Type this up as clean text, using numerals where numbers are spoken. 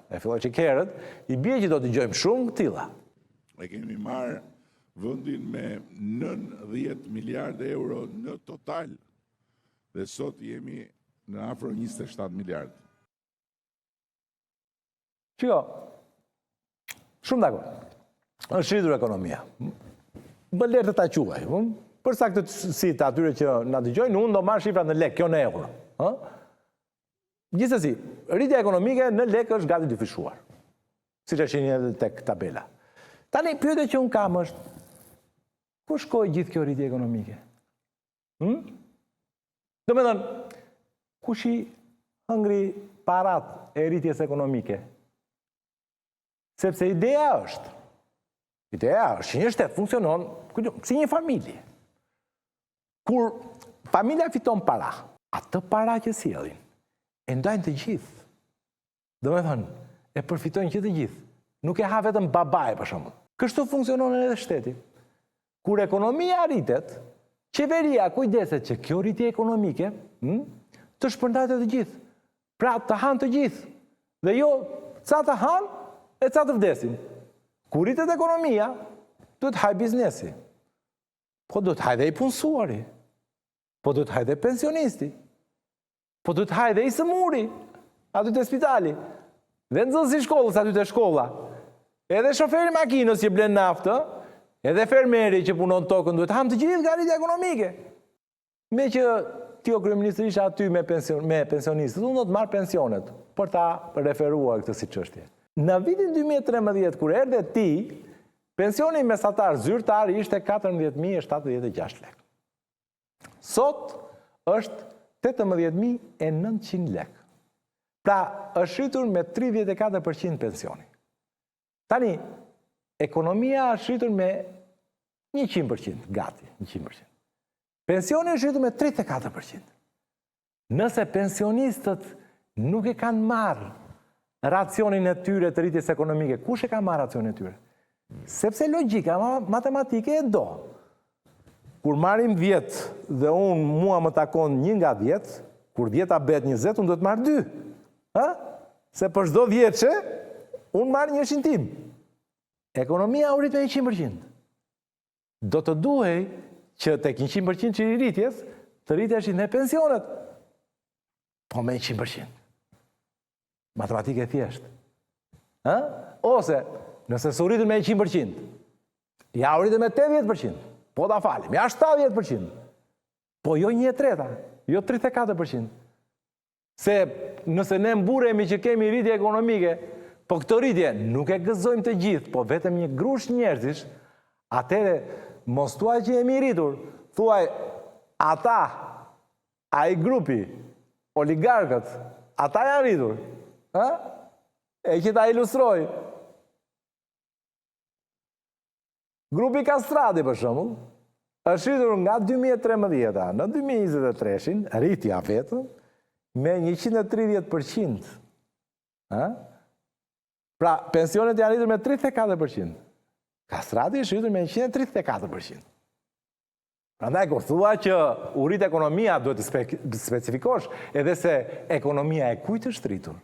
e filloj që kerët, i bie që do të gjojmë shumë tilla. E kemi marrë vendin me 90 miliardë euro në total, dhe sot jemi në afro 27 miliardë. Qiko, shumë dakor, është rritur ekonomia. Më lërë të ta quaj, përsa këtë si të atyre që nga dëgjojnë, unë do marrë shifrat në lek, kjo në euro. Gjithsesi, rritja ekonomike në lek është gati dyfishuar, si që shini edhe tek tabela. Tani, pyetja që unë kam është, ku shkoj gjithë kjo rritje ekonomike? Do me thënë, kush i hëngri parat e rritjes ekonomike? Sepse ideja është që një shtet funksionon si një familje. Kur familja fiton para, atë para që sjellin, e ndajnë të gjithë. Do me thënë, e përfitojnë që të gjithë. Nuk e ha vetëm babaj, për shembull. Kështu funksionon edhe shteti. Kur ekonomia rritet, qeveria kujdeset që kjo rritje ekonomike të shpërndajë të gjithë. Pra të hanë të gjithë. Dhe jo, ca të hanë, e ca të vdesin. Kur rritet ekonomia, duhet haj biznesi. Po duhet haj dhe i punësuari. Po duhet haj dhe pensionisti. Po duhet haj dhe i sëmuri, aty të spitali. Dhe nxënësi shkollës, aty të shkolla. Edhe shoferi makinës që blen naftë, edhe fermeri që punon tokën, duhet hanë të gjithë nga rritja ekonomike. Me që ti o kryeministër isha aty me pensionistët, unë do të marrë pensionet për ta referuar këtë si çështje. Në vitin 2013, kur erdhe ti, pensioni mesatar zyrtar ishte 14.076 lek. Sot është 18.900 lek. Pra, është rritur me 34% pensioni. Tani, ekonomia është rritur me 100%, gati, 100%. Pensioni është rritur me 34%. Nëse pensionistët nuk e kanë marrë racionin e tyre të rritjes ekonomike, kush e ka marrë racionin e tyre? Sepse logjika matematike e do. Kur marrim 10 dhe mua më takon 1 nga 10, kur 10 bëhet 20, unë do të marr 2. Se për çdo 10-çe, unë marr 100 tim. Ekonomia u rrit me 100%. Do të duhej që tek 100% që i rritjes, të rriteshin dhe pensionet. Po me 100%. Matematike thjesht. Ose, nëse së rritur me 100%, ja u rritur me 80%, po da falim, ja 70%, po jo 1/3, jo 34%. Se nëse ne mburemi që kemi rritje ekonomike, po këtë rritje nuk e gëzojmë të gjithë, po vetëm një grush njerëzish, atëre mos thuaj që jemi rritur, thuaj ata, ai grupi, oligarkët, ata janë rritur. E që ta ilustroj. Grupi Kastrati, për shembull, është rritur nga 2013 në 2023, rritja vetëm, me 130%. Pra, pensionet janë rritur me 34%. Kastrati është rritur me 134%. Prandaj, kur thua që u rrit ekonomia, duhet të specifikosh edhe se ekonomia e kujt është rritur.